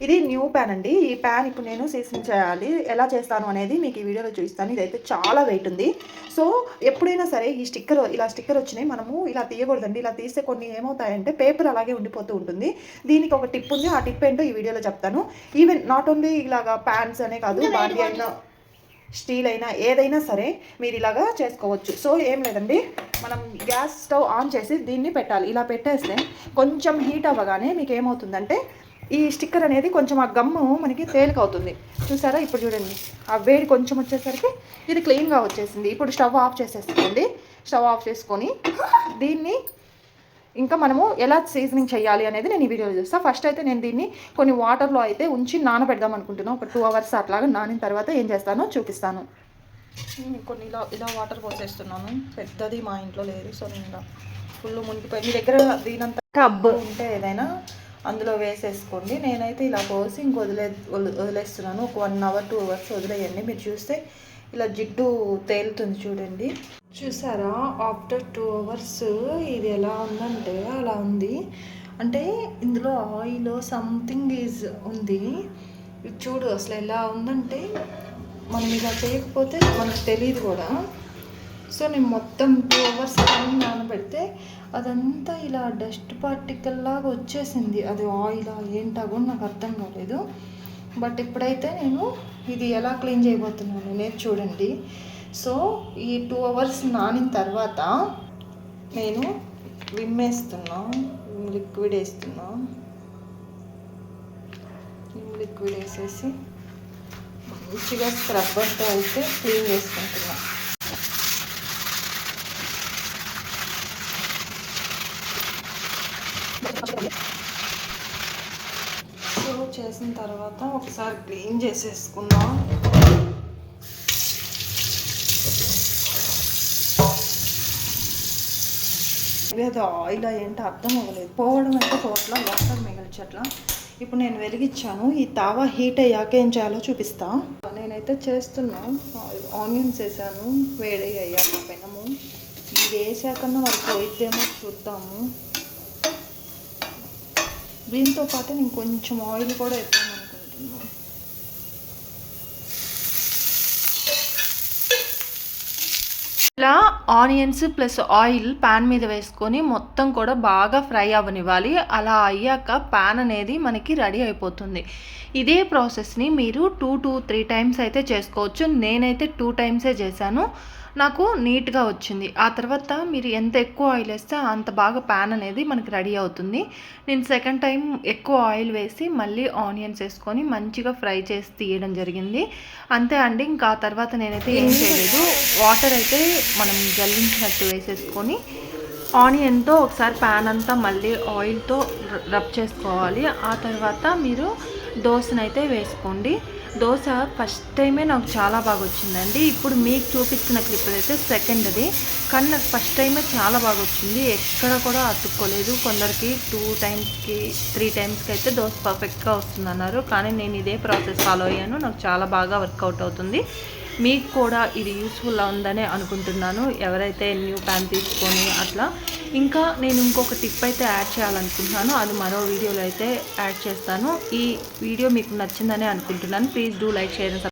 ఇది new pan అండి. ఈ ప్యాన్ ఇప్పుడు నేను సీజనింగ్ చేయాలి. ఎలా చేస్తాను అనేది మీకు ఈ వీడియోలో చూపిస్తాను. ఇదైతే చాలా వెయిట్ ఉంది. సో ఎప్పుడైనా సరే ఈ స్టిక్కర్ వచ్చినాయి మనము ఇలా తీయకూడదండి. ఇలా తీస్తే కొన్ని ఏమవుతాయంటే పేపర్ అలాగే ఉండిపోతూ ఉంటుంది. దీనికి ఒక టిప్ ఉంది. ఆ టిప్ ఏంటో ఈ వీడియోలో చెప్తాను. ఈవెన్ నాట్ ఓన్లీ ఇలాగా ప్యాన్స్ అనే కాదు, బాండీ అయినా స్టీల్ అయినా ఏదైనా సరే మీరు ఇలాగా చేసుకోవచ్చు. సో ఏం లేదండి, మనం గ్యాస్ స్టవ్ ఆన్ చేసి దీన్ని పెట్టాలి. ఇలా పెట్టేస్తే కొంచెం హీట్ అవ్వగానే మీకు ఏమవుతుందంటే ఈ స్టిక్కర్ అనేది కొంచెం ఆ గమ్ము మనకి తేలికవుతుంది. చూసారా? ఇప్పుడు చూడండి, ఆ వేడి కొంచెం వచ్చేసరికి ఇది క్లీన్గా వచ్చేసింది. ఇప్పుడు స్టవ్ ఆఫ్ చేసేసుకోండి. స్టవ్ ఆఫ్ చేసుకొని దీన్ని ఇంకా మనము ఎలా సీజనింగ్ చేయాలి అనేది నేను ఈ వీడియోలో చూస్తాను. ఫస్ట్ అయితే నేను దీన్ని కొన్ని వాటర్లో అయితే ఉంచి నానబెడదాం అనుకుంటున్నాను. ఒక 2 hours అట్లాగా నానిన తర్వాత ఏం చేస్తానో చూపిస్తాను. కొన్ని ఇలా వాటర్ పోసేస్తున్నాను. పెద్దది మా ఇంట్లో లేదు, సో నేను ఫుల్ మునిగిపోయి, మీ దగ్గర దీనంతా టబ్ ఉంటే ఏదైనా అందులో వేసేసుకోండి. నేనైతే ఇలా పోసి వదిలేస్తున్నాను. ఒక 1 hour 2 hours వదిలేయండి. మీరు చూస్తే ఇలా జిడ్డు తేలుతుంది చూడండి. చూసారా? ఆఫ్టర్ 2 hours ఇది ఎలా ఉందంటే అలా ఉంది. అంటే ఇందులో ఆయిల్ సంథింగ్ ఉంది. చూడు అసలు ఎలా ఉందంటే మనం ఇలా చేయకపోతే మనకు తెలియదు కూడా. సో నేను మొత్తం 2 hours టైం నానబెడితే అదంతా ఇలా డస్ట్ పార్టికల్ లాగా వచ్చేసింది. అది ఆయిల్ ఏంటా కూడా నాకు అర్థం కాలేదు. బట్ ఇప్పుడైతే నేను ఇది ఎలా క్లీన్ చేయబోతున్నాను అనేది చూడండి. సో ఈ 2 hours నానిన తర్వాత నేను విమ్మేస్తున్నా, లిక్విడ్ వేస్తున్నా. లిక్విడ్ వేసేసి మంచిగా స్క్రబ్బర్తో అయితే క్లీన్ చేసుకుంటున్నా. సో చేసిన తర్వాత ఒకసారి క్లీన్ చేసేసుకుందాం. అది ఆయిల్ ఏంటో అర్థం అవ్వలేదు. పోవడం అయితే పోవట్లా, వాటర్ మిగిల్చట్లా. ఇప్పుడు నేను వెలిగించాను. ఈ తావా హీట్ అయ్యాక ఏం చేయాలో చూపిస్తా. నేనైతే చేస్తున్నా. ఆనియన్స్ వేసాను, వేడయ్యాక పెనము. ఇది వేసాకన్నా మరి పోయిద్దేమో చూద్దాము. దీంతో పాటు నేను కొంచెం ఆయిల్ కూడా వేద్దాం అనుకుంటున్నాను. ఇలా ఆనియన్స్ ప్లస్ ఆయిల్ ప్యాన్ మీద వేసుకొని మొత్తం కూడా బాగా ఫ్రై అవ్వనివ్వాలి. అలా అయ్యాక ప్యాన్ అనేది మనకి రెడీ అయిపోతుంది. ఇదే ప్రాసెస్ని మీరు 2 to 3 times అయితే చేసుకోవచ్చు. నేనైతే 2 timesే చేశాను. నాకు నీట్గా వచ్చింది. ఆ తర్వాత మీరు ఎంత ఎక్కువ ఆయిల్ వేస్తే అంత బాగా ప్యాన్ అనేది మనకి రెడీ అవుతుంది. నేను సెకండ్ టైం ఎక్కువ ఆయిల్ వేసి మళ్ళీ ఆనియన్స్ వేసుకొని మంచిగా ఫ్రై చేసి తీయడం జరిగింది. అంతే అండి. ఇంకా ఆ తర్వాత నేనైతే ఏం చేయలేదు. వాటర్ అయితే మనం జల్లించినట్టు వేసేసుకొని ఆనియన్తో ఒకసారి ప్యాన్ అంతా మళ్ళీ ఆయిల్తో రబ్ చేసుకోవాలి. ఆ తర్వాత మీరు దోసనైతే వేసుకోండి. దోశ ఫస్ట్ టైమే నాకు చాలా బాగా వచ్చిందండి. ఇప్పుడు మీకు చూపించిన క్లిప్ అయితే సెకండ్ది, కానీ నాకు ఫస్ట్ టైమే చాలా బాగా వచ్చింది. ఎక్కడ కూడా అతుక్కోలేదు. కొందరికి 2 timesకి 3 timesకి అయితే దోశ పర్ఫెక్ట్గా వస్తుందన్నారు. కానీ నేను ఇదే ప్రాసెస్ ఫాలో అయ్యాను. నాకు చాలా బాగా వర్కౌట్ అవుతుంది. మీకు కూడా ఇది యూస్ఫుల్ ఉందనే అనుకుంటున్నాను, ఎవరైతే న్యూ ప్యాన్ తీసుకొని అట్లా. ఇంకా నేను ఇంకొక టిప్ అయితే యాడ్ చేయాలనుకుంటున్నాను. అది మరో వీడియోలో అయితే యాడ్ చేస్తాను. ఈ వీడియో మీకు నచ్చిందనే అనుకుంటున్నాను. Please do like, share and